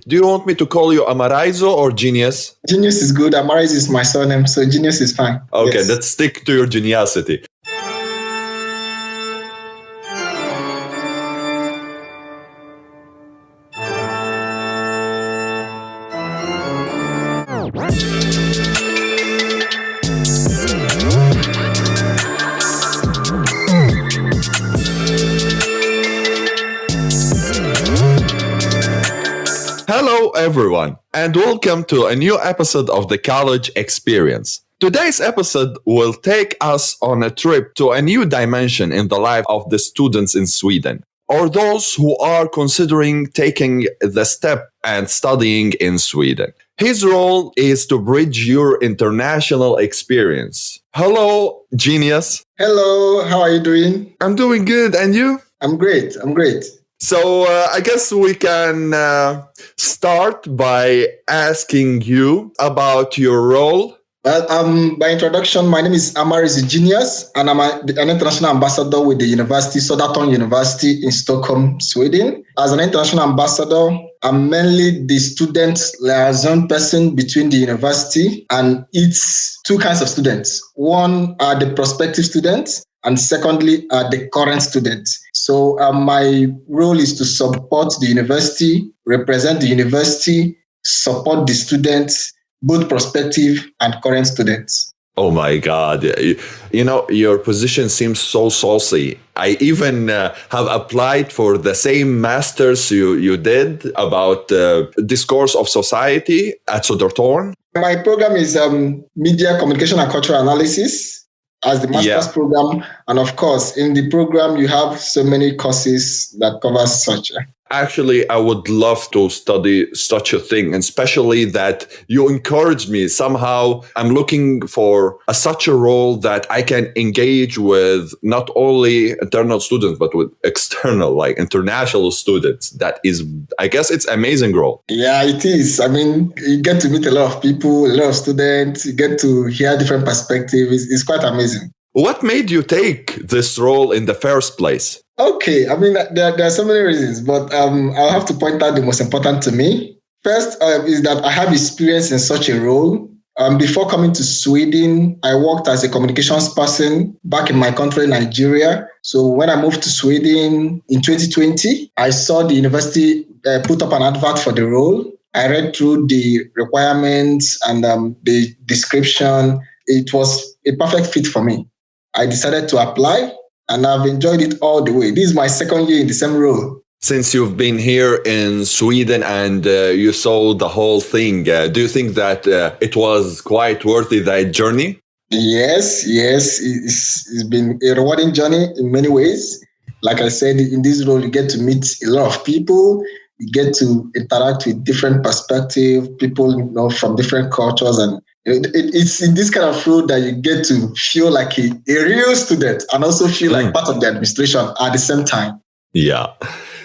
Do you want me to call you Amaraizu or Genius? Genius is good. Amaraizu is my surname, so Genius is fine. Okay, Yes. let's stick to your geniusity. Hello, everyone, and welcome to a new episode of the College Experience. Today's episode will take us on a trip to a new dimension in the life of the students in Sweden, or those who are considering taking the step and studying in Sweden. His role is to bridge your international experience. Hello, Genius. Hello, how are you doing? I'm doing good, and you? I'm great. So I guess we can start by asking you about your role. Well, by introduction, my name is Amaraizu Genius, and I'm an international ambassador with the university, Södertörn University in Stockholm, Sweden. As an international ambassador, I'm mainly the student liaison person between the university and its two kinds of students. One are the prospective students, and secondly, the current students. So my role is to support the university, represent the university, support the students, both prospective and current students. Oh my God. You know, your position seems so saucy. I even have applied for the same master's you did about discourse of society at Södertörn. My program is media, communication, and cultural analysis as the master's program. And of course, in the program, you have so many courses that cover such. Actually, I would love to study such a thing, and especially that you encouraged me. Somehow, I'm looking for such a role that I can engage with not only internal students, but with external, like international students. That is, I guess it's amazing role. Yeah, it is. I mean, you get to meet a lot of people, a lot of students, you get to hear different perspectives. It's quite amazing. What made you take this role in the first place? Okay, I mean, there are so many reasons, but I'll have to point out the most important to me. First is that I have experience in such a role. Before coming to Sweden, I worked as a communications person back in my country, Nigeria. So when I moved to Sweden in 2020, I saw the university put up an advert for the role. I read through the requirements and the description. It was a perfect fit for me. I decided to apply, and I've enjoyed it all the way. This is my second year in the same role. Since you've been here in Sweden and you saw the whole thing, do you think that it was quite worthy that journey? Yes. It's been a rewarding journey in many ways. Like I said, in this role, you get to meet a lot of people. You get to interact with different perspectives, people from different cultures, and it's in this kind of role that you get to feel like a real student and also feel like part of the administration at the same time. Yeah.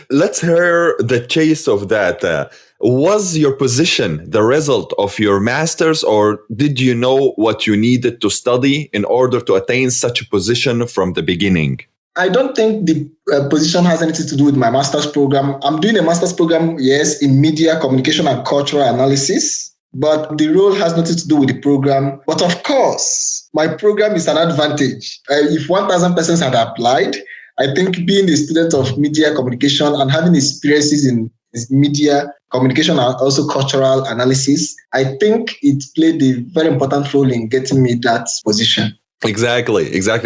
Let's hear the chase of that. Was your position the result of your master's, or did you know what you needed to study in order to attain such a position from the beginning? I don't think the position has anything to do with my master's program. I'm doing a master's program, yes, in media, communication, and cultural analysis, but the role has nothing to do with the program. But of course, my program is an advantage. If 1,000 persons had applied, I think being a student of media communication and having experiences in media communication and also cultural analysis, I think it played a very important role in getting me that position. Exactly.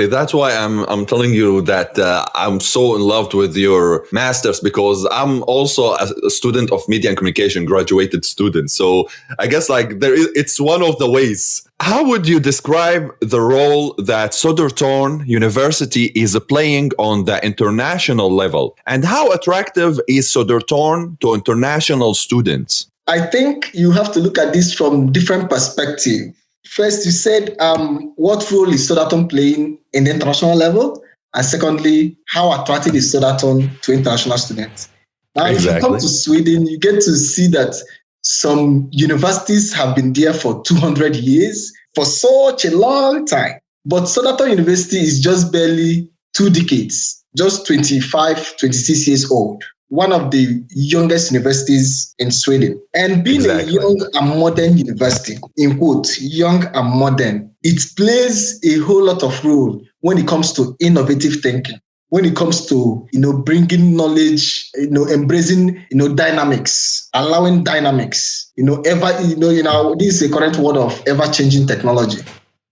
That's why I'm telling you that I'm so in love with your master's, because I'm also a student of media and communication, graduated student. So I guess it's one of the ways. How would you describe the role that Södertörn University is playing on the international level? And how attractive is Södertörn to international students? I think you have to look at this from different perspectives. First, you said what role is Södertörn playing in the international level? And secondly, how attractive is Södertörn to international students? Now, If you come to Sweden, you get to see that some universities have been there for 200 years, for such a long time. But Södertörn University is just barely 2 decades, just 25, 26 years old. one of the youngest universities in Sweden. And being a Exactly. young and modern university, in quotes, young and modern, it plays a whole lot of role when it comes to innovative thinking, when it comes to, bringing knowledge, embracing, dynamics, allowing dynamics, this is a current word of ever-changing technology.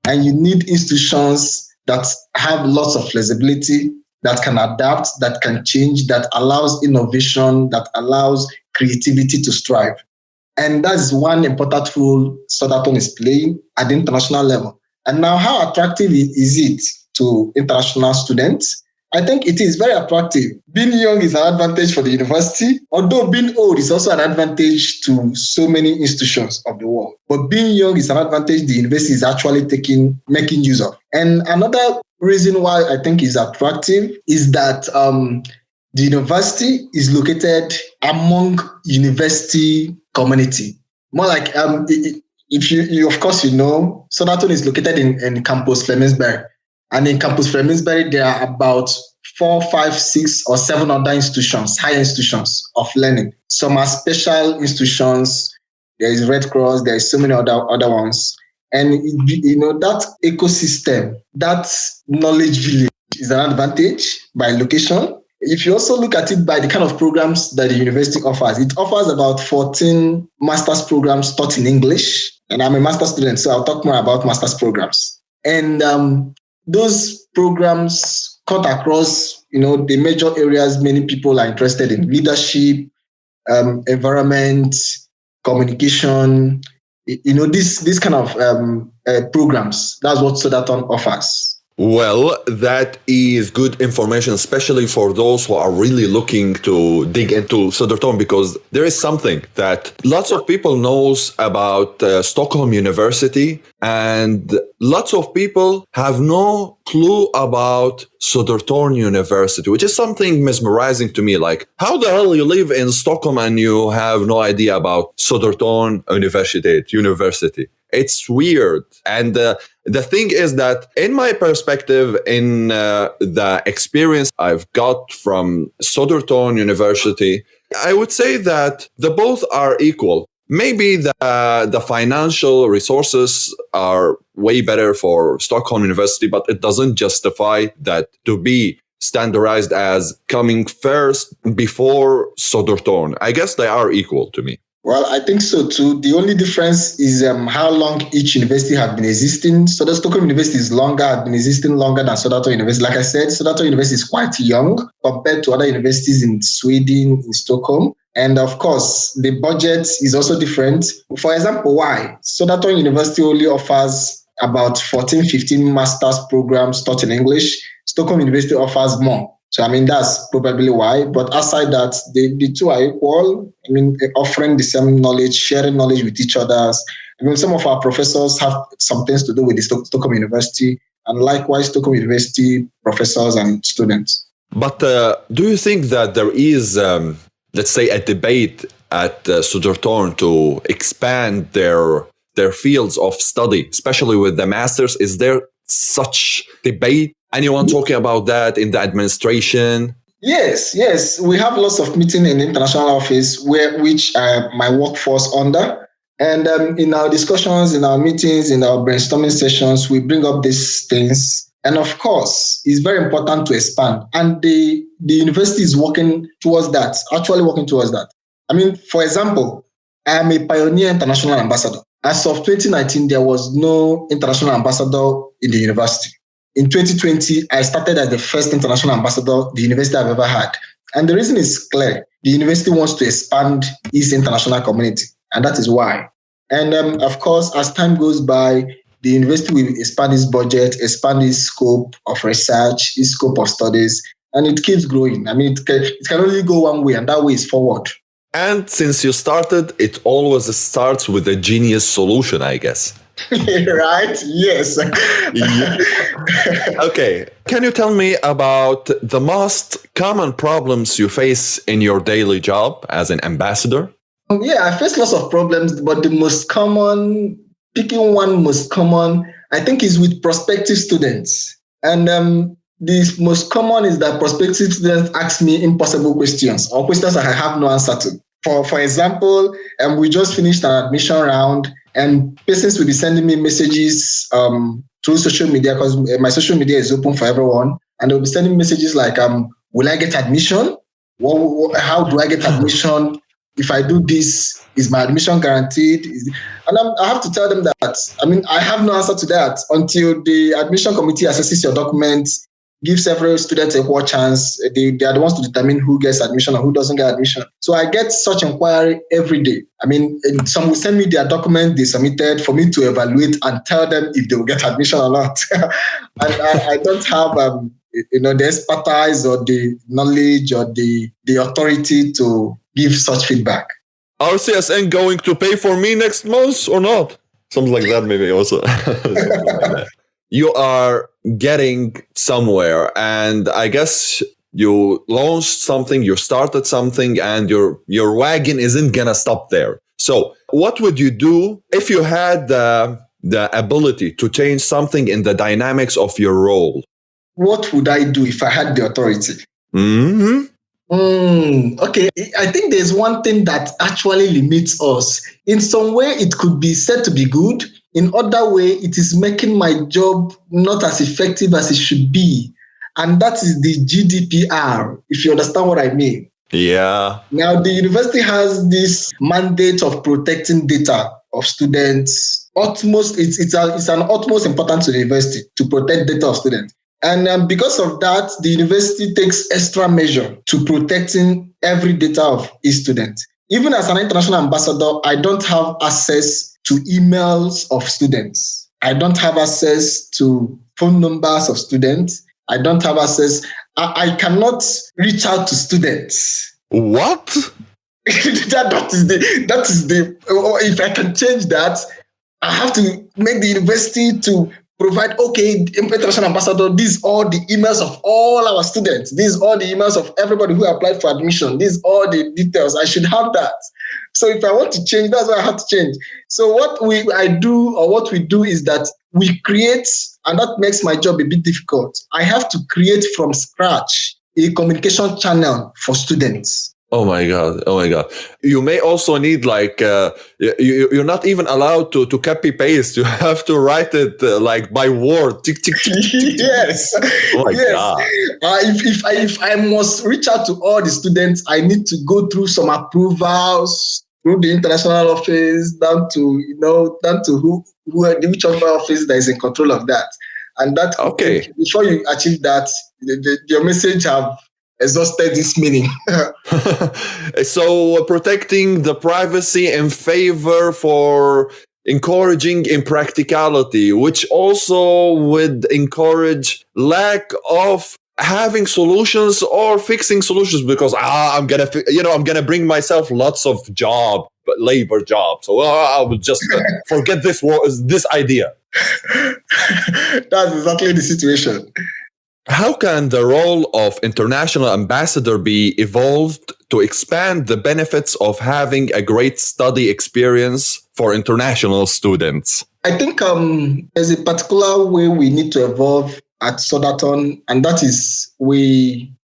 And you need institutions that have lots of flexibility, that can adapt, that can change, that allows innovation, that allows creativity to strive. And that's one important role Södertörn is playing at the international level. And now, how attractive is it to international students? I think it is very attractive. Being young is an advantage for the university, although being old is also an advantage to so many institutions of the world. But being young is an advantage the university is actually making use of. And another reason why I think is attractive is that the university is located among university community. More like if you of course Södertörn is located in Campus Flemingsberg. And in Campus Flemingsberg, there are about 4, 5, 6, or 7 other institutions, higher institutions of learning. Some are special institutions. There is Red Cross. There is so many other ones. And that ecosystem, that knowledge village is an advantage by location. If you also look at it by the kind of programs that the university offers, it offers about 14 master's programs taught in English. And I'm a master's student, so I'll talk more about master's programs. And those programs cut across, the major areas many people are interested in: leadership, environment, communication. This kind of programs. That's what Södertörn offers. Well, that is good information, especially for those who are really looking to dig into Södertörn, because there is something that lots of people knows about Stockholm University, and lots of people have no clue about Södertörn University, which is something mesmerizing to me. Like, how the hell you live in Stockholm and you have no idea about Södertörn University? It's weird. And the thing is that in my perspective, in the experience I've got from Södertörn University, I would say that the both are equal. Maybe the financial resources are way better for Stockholm University, but it doesn't justify that to be standardized as coming first before Södertörn. I guess they are equal to me. Well, I think so too. The only difference is how long each university has been existing. So the Stockholm University has been existing longer than Södertörn University. Like I said, Södertörn University is quite young compared to other universities in Sweden, in Stockholm. And of course, the budget is also different. For example, why? Södertörn University only offers about 14, 15 master's programs taught in English. Stockholm University offers more. So, that's probably why. But aside that, the two are equal. Offering the same knowledge, sharing knowledge with each other. Some of our professors have some things to do with the Stockholm University, and likewise, Stockholm University professors and students. But do you think that there is, let's say, a debate at Södertörn to expand their fields of study, especially with the masters? Is there such debate? Anyone talking about that in the administration? Yes. We have lots of meetings in the international office, which my work falls under. And in our discussions, in our meetings, in our brainstorming sessions, we bring up these things. And of course, it's very important to expand. And the university is working towards that, actually working towards that. For example, I am a pioneer international ambassador. As of 2019, there was no international ambassador in the university. In 2020, I started as the first international ambassador the university I've ever had. And the reason is clear. The university wants to expand its international community, and that is why. And of course, as time goes by, the university will expand its budget, expand its scope of research, its scope of studies, and it keeps growing. It can only go one way, and that way is forward. And since you started, it always starts with a genius solution, I guess. Right? Yes. Yeah. Okay. Can you tell me about the most common problems you face in your daily job as an ambassador? Yeah, I face lots of problems, but the most common, picking one most common, I think is with prospective students. And the most common is that prospective students ask me impossible questions or questions that I have no answer to. For example, we just finished an admission round, and persons will be sending me messages through social media, because my social media is open for everyone, and they'll be sending messages like, will I get admission? How do I get admission? If I do this, is my admission guaranteed? And I have to tell them that, I have no answer to that until the admission committee assesses your documents, gives every student a equal chance. They are the ones to determine who gets admission or who doesn't get admission. So I get such inquiry every day. Some will send me their document they submitted for me to evaluate and tell them if they will get admission or not. And I don't have the expertise or the knowledge or the authority to give such feedback. Are CSN going to pay for me next month or not? Something like that, maybe also. Something like that. You are getting somewhere, and I guess you launched something, you started something, and your wagon isn't gonna stop there. So what would you do if you had the ability to change something in the dynamics of your role? What would I do if I had the authority? Okay, I think there's one thing that actually limits us. In some way, it could be said to be good. In other way, it is making my job not as effective as it should be. And that is the GDPR, if you understand what I mean. Yeah. Now, the university has this mandate of protecting data of students. It's an utmost important to the university to protect data of students. And because of that, the university takes extra measure to protecting every data of each student. Even as an international ambassador, I don't have access to emails of students. I don't have access to phone numbers of students. I don't have access. I cannot reach out to students. What? that is the. If I can change that, I have to make the university to provide, international ambassador, these are the emails of all our students. These are the emails of everybody who applied for admission. These are the details. I should have that. So if I want to change, that's what I have to change. So what we do is that we create, and that makes my job a bit difficult. I have to create from scratch a communication channel for students. Oh my God. You may also need you're not even allowed to copy paste. You have to write it by word. Tick, tick, tick, tick, tick. Yes. Oh my God. If I must reach out to all the students, I need to go through some approvals through the international office down to whichever office that is in control of that. And that before you achieve that, your message have exhausted this meaning. So protecting the privacy in favor for encouraging impracticality, which also would encourage lack of having solutions or fixing solutions, because I'm gonna bring myself lots of labor jobs, so I will just forget this idea. That's exactly the situation. How can the role of international ambassador be evolved to expand the benefits of having a great study experience for international students? I think there's a particular way we need to evolve at Södertörn, and that is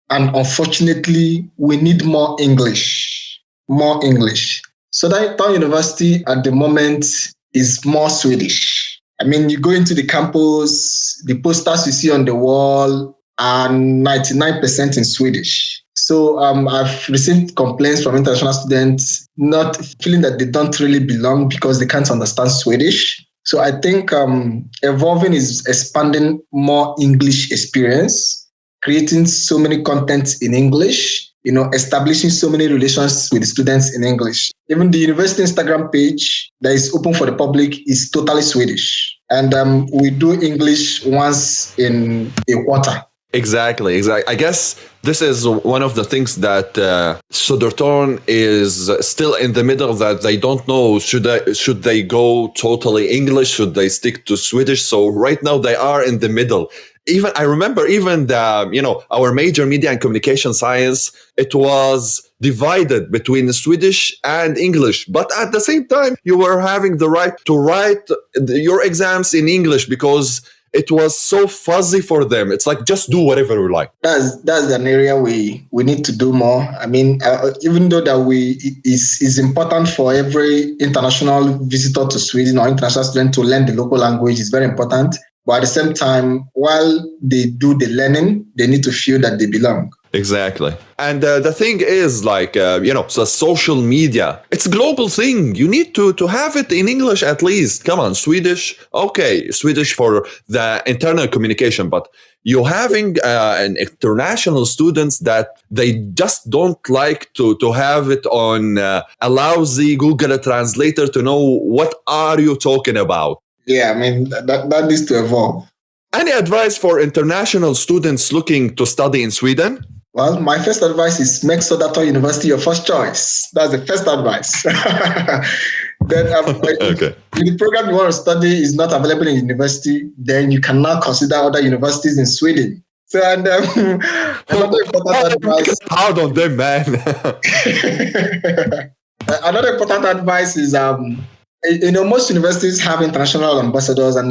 unfortunately, we need more English. More English. Södertörn University at the moment is more Swedish. You go into the campus, the posters you see on the wall are 99% in Swedish. So I've received complaints from international students not feeling that they don't really belong because they can't understand Swedish. So I think evolving is expanding more English experience, creating so many contents in English, establishing so many relations with the students in English. Even the university Instagram page that is open for the public is totally Swedish. And we do English once in a quarter. Exactly. I guess this is one of the things that Södertörn is still in the middle, that they don't know, should they go totally English, should they stick to Swedish? So right now they are in the middle. I remember our major media and communication science, it was divided between Swedish and English. But at the same time, you were having the right to write your exams in English, because it was so fuzzy for them. It's like, just do whatever you like. That's an area we need to do more. I mean, even though that is important for every international visitor to Sweden or international student to learn the local language is very important. But at the same time, while they do the learning, they need to feel that they belong. Exactly. And the thing is, like, so social media, it's a global thing. You need to have it in English at least. Come on, Swedish. Okay, Swedish for the internal communication. But you're having an international students that they just don't like to have it on a lousy Google Translator to know what are you talking about. Yeah, I mean, that needs to evolve. Any advice for international students looking to study in Sweden? Well, my first advice is make Södertörn University your first choice. That's the first advice. Then, okay. If the program you want to study is not available in university, then you can now consider other universities in Sweden. So, and another important advice. Hard on them, man. Another important advice is, most universities have international ambassadors, and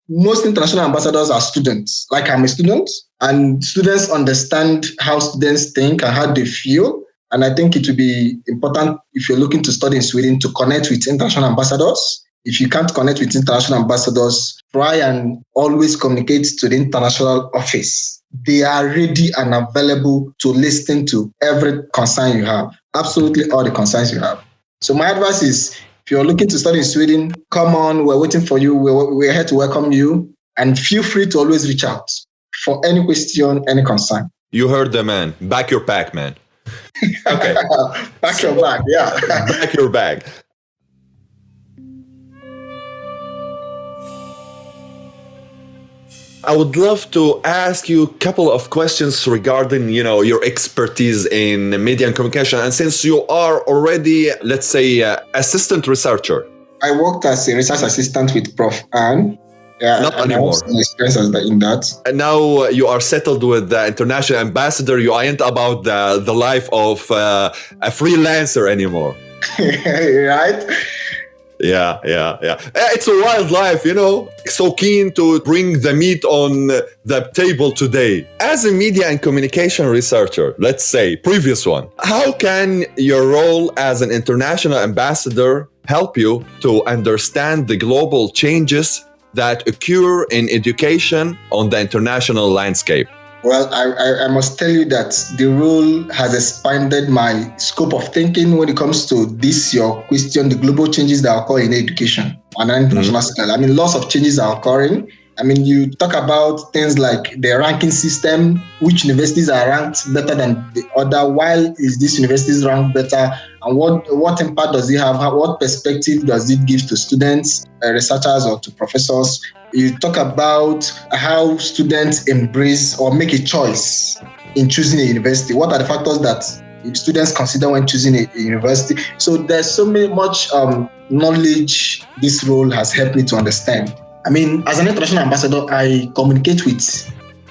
most international ambassadors are students. Like, I'm a student, and students understand how students think and how they feel. And I think it will be important, if you're looking to study in Sweden, to connect with international ambassadors. If you can't connect with international ambassadors, try and always communicate to the international office. They are ready and available to listen to every concern you have, absolutely all the concerns you have. So my advice is, if you're looking to study in Sweden, come on, we're waiting for you. We're here to welcome you. And feel free to always reach out for any question, any concern. You heard the man. Back your pack, man. Okay. Back your bag, yeah. Back your bag. I would love to ask you a couple of questions regarding, your expertise in media and communication. And since you are already, let's say, assistant researcher. I worked as a research assistant with Prof. Anne. Yeah, not anymore. Experience in that. And now you are settled with the international ambassador. You aren't about the life of a freelancer anymore. Right? Yeah. It's a wild life, So keen to bring the meat on the table today. As a media and communication researcher, let's say, previous one, how can your role as an international ambassador help you to understand the global changes that occur in education on the international landscape? Well, I must tell you that the role has expanded my scope of thinking when it comes to this, your question, the global changes that occur in education on an international scale. I mean, lots of changes are occurring. I mean, you talk about things like the ranking system, which universities are ranked better than the other, while is this universities ranked better, and what impact does it have, what perspective does it give to students, researchers, or to professors. You talk about how students embrace or make a choice in choosing a university. What are the factors that students consider when choosing a university? So there's so much knowledge this role has helped me to understand. I mean, as an international ambassador, I communicate with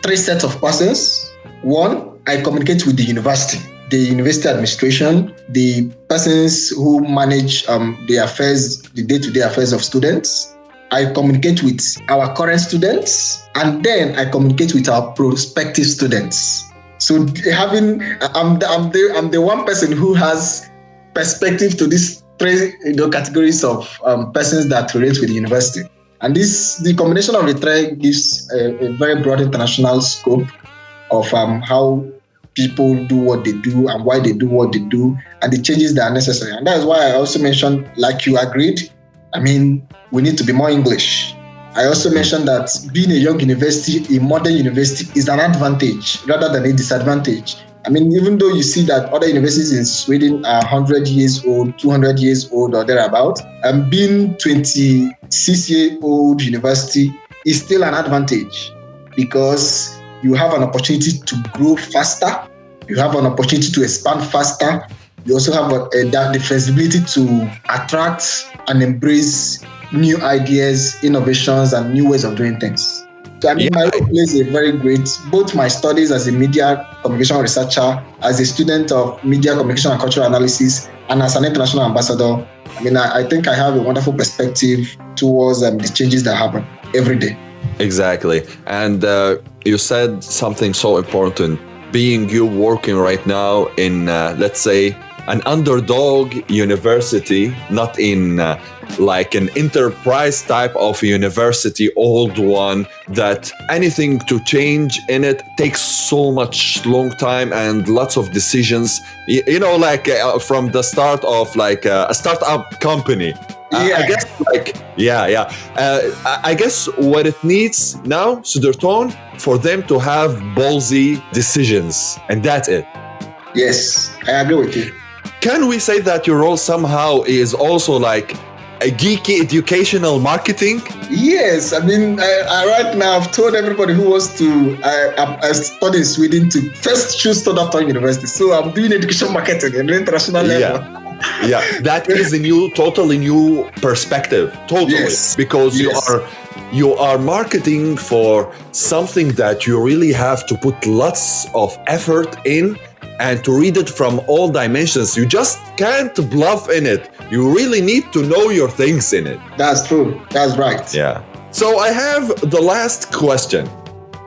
three sets of persons. One, I communicate with the university administration, the persons who manage the day-to-day affairs of students. I communicate with our current students, and then I communicate with our prospective students. So I'm the one person who has perspective to these three categories of persons that relate with the university. And the combination of the three gives a very broad international scope of how people do what they do and why they do what they do and the changes that are necessary. And that is why I also mentioned, like you agreed, I mean, we need to be more English. I also mentioned that being a young university, a modern university, is an advantage rather than a disadvantage. I mean, even though you see that other universities in Sweden are 100 years old, 200 years old or thereabout, and being 26-year-old university is still an advantage because you have an opportunity to grow faster, you have an opportunity to expand faster, you also have the flexibility to attract and embrace new ideas, innovations, and new ways of doing things. So I mean, my role plays a very great, both my studies as a media communication researcher, as a student of media communication and cultural analysis, and as an international ambassador. I mean, I think I have a wonderful perspective towards the changes that happen every day. Exactly. And you said something so important. Being you working right now in, let's say, an underdog university, not in like an enterprise type of university, old one, that anything to change in it takes so much long time and lots of decisions. You know, like from the start of like a startup company. I Yeah. guess like I guess what it needs now, Södertörn, for them to have ballsy decisions, and that's it. Yes, I agree with you. Can we say that your role somehow is also like a geeky educational marketing? Yes, I mean, right now I've told everybody who wants to study in Sweden to first choose Södertörn University. So I'm doing education marketing at the international level. Yeah. Yeah, that is a totally new perspective, totally, Yes. because Yes. you are marketing for something that you really have to put lots of effort in and to read it from all dimensions. You just can't bluff in it. You really need to know your things in it. That's true. That's right. Yeah. So I have the last question.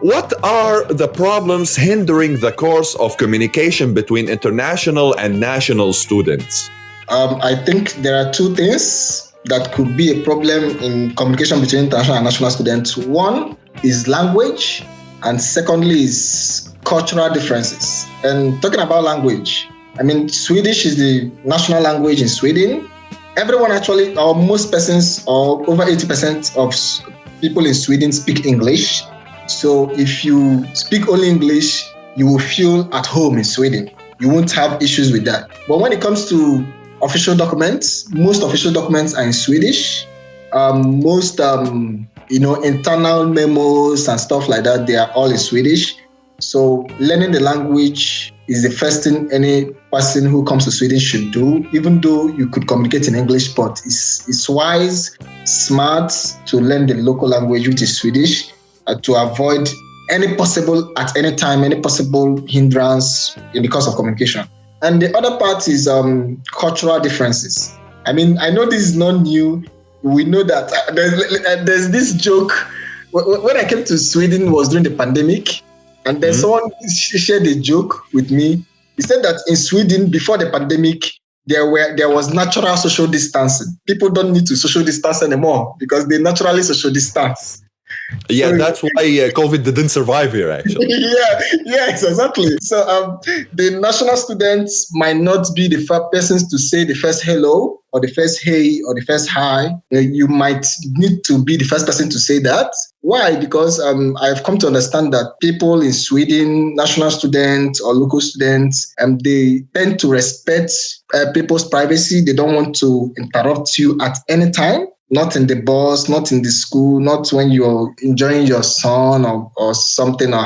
What are the problems hindering the course of communication between international and national students? I think there are two things that could be a problem in communication between international and national students. One is language, and secondly is cultural differences. And talking about language, I mean, Swedish is the national language in Sweden. Everyone actually, or most persons, or over 80% of people in Sweden speak English. So if you speak only English, you will feel at home in Sweden. You won't have issues with that. But when it comes to official documents, most official documents are in Swedish. Most internal memos and stuff like that, they are all in Swedish. So learning the language is the first thing any person who comes to Sweden should do, even though you could communicate in English, but it's wise, smart to learn the local language, which is Swedish, to avoid any possible hindrance in the course of communication. And the other part is cultural differences. I mean, I know this is not new. We know that there's this joke. When I came to Sweden, was during the pandemic, and then someone shared a joke with me. He said that in Sweden, before the pandemic, there was natural social distancing. People don't need to social distance anymore because they naturally social distance. Yeah, that's why COVID didn't survive here, actually. Yes, exactly. So the national students might not be the first persons to say the first hello or the first hey or the first hi. You might need to be the first person to say that. Why? Because I've come to understand that people in Sweden, national students or local students, they tend to respect people's privacy. They don't want to interrupt you at any time. Not in the bus, not in the school, not when you're enjoying your son or something or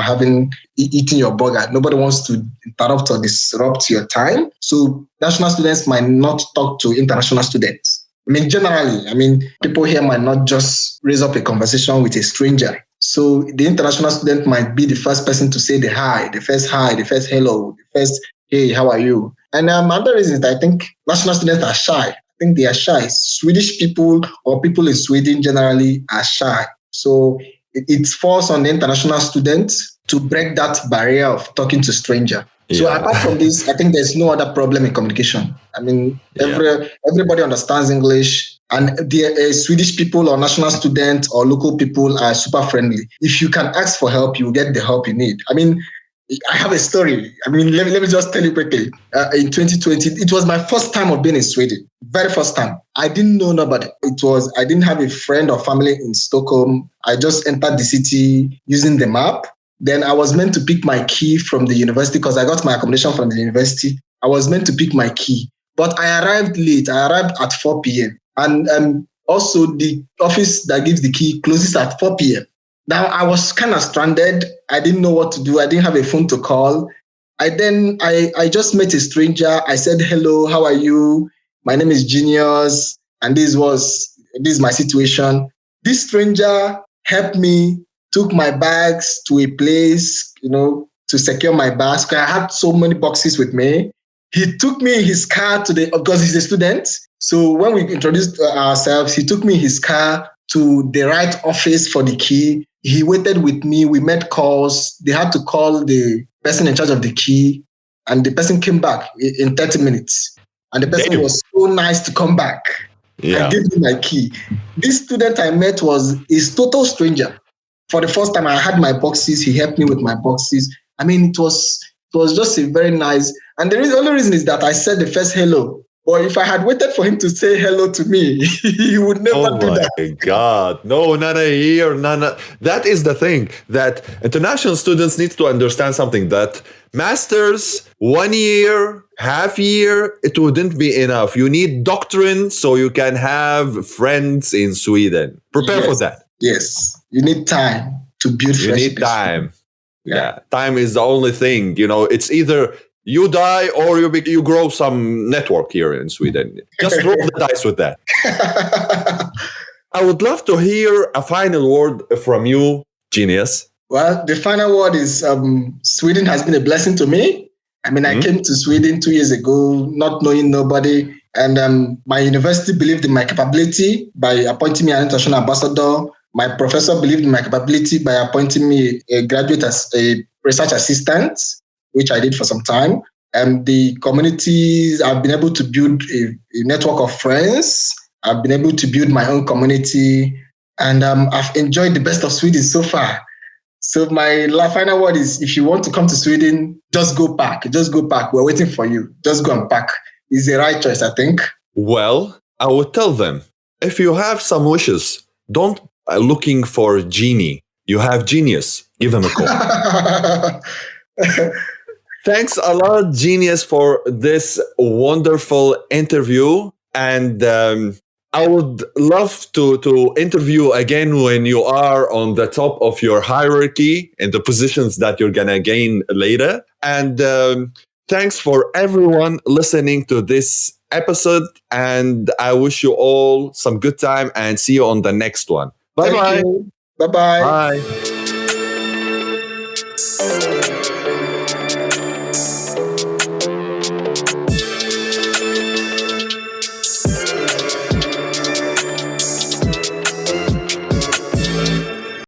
eating your burger. Nobody wants to interrupt or disrupt your time. So national students might not talk to international students. I mean, generally, people here might not just raise up a conversation with a stranger. So the international student might be the first person to say the hi, the first hello, the first hey, how are you? And another reason is that I think national students are shy. I think they are shy. Swedish people or people in Sweden generally are shy. So it falls on the international students to break that barrier of talking to stranger. So apart from this, I think there's no other problem in communication. I mean, everybody understands English, and the Swedish people or national students or local people are super friendly. If you can ask for help, you will get the help you need. I mean, I have a story. I mean, let me just tell you quickly. In 2020, it was my first time of being in Sweden. Very first time. I didn't know nobody. I didn't have a friend or family in Stockholm. I just entered the city using the map. Then I was meant to pick my key from the university because I got my accommodation from the university. I was meant to pick my key, but I arrived late. I arrived at 4 p.m. And also the office that gives the key closes at 4 p.m. Now I was kind of stranded. I didn't know what to do. I didn't have a phone to call. I just met a stranger. I said, hello, how are you? My name is Genius. And this is my situation. This stranger helped me, took my bags to a place, to secure my bags. I had so many boxes with me. He took me in his car because he's a student. So when we introduced ourselves, he took me in his car to the right office for the key. He waited with me. We made calls. They had to call the person in charge of the key, and the person came back in 30 minutes. And the person Damn. was so nice to come back and Yeah. give me my key. This student I met was a total stranger. For the first time, I had my boxes. He helped me with my boxes. I mean, it was just a very nice. And the only reason is that I said the first hello. But if I had waited for him to say hello to me, he would never Oh do my that. God. No, not a year. That is the thing that international students need to understand something that masters, 1 year, half year, it wouldn't be enough. You need doctrine so you can have friends in Sweden. Prepare for Yes, that. yes. You need time to build You friendship. need time. Yeah. Yeah. Time is the only thing. It's either you die or you grow some network here in Sweden. Just roll the dice with that. I would love to hear a final word from you, genius. Well, the final word is Sweden has been a blessing to me. I mean, I came to Sweden 2 years ago, not knowing nobody. And my university believed in my capability by appointing me an international ambassador. My professor believed in my capability by appointing me a graduate as a research assistant, which I did for some time. And the communities, I've been able to build a network of friends. I've been able to build my own community. And I've enjoyed the best of Sweden so far. So my final word is, if you want to come to Sweden, just go back. Just go back. We're waiting for you. Just go and pack. It's the right choice, I think. Well, I would tell them, if you have some wishes, don't looking for genie. You have genius. Give them a call. Thanks a lot, genius, for this wonderful interview. And I would love to interview again when you are on the top of your hierarchy and the positions that you're going to gain later. And thanks for everyone listening to this episode. And I wish you all some good time and see you on the next one. Bye-bye. Thank you. Bye-bye. Bye.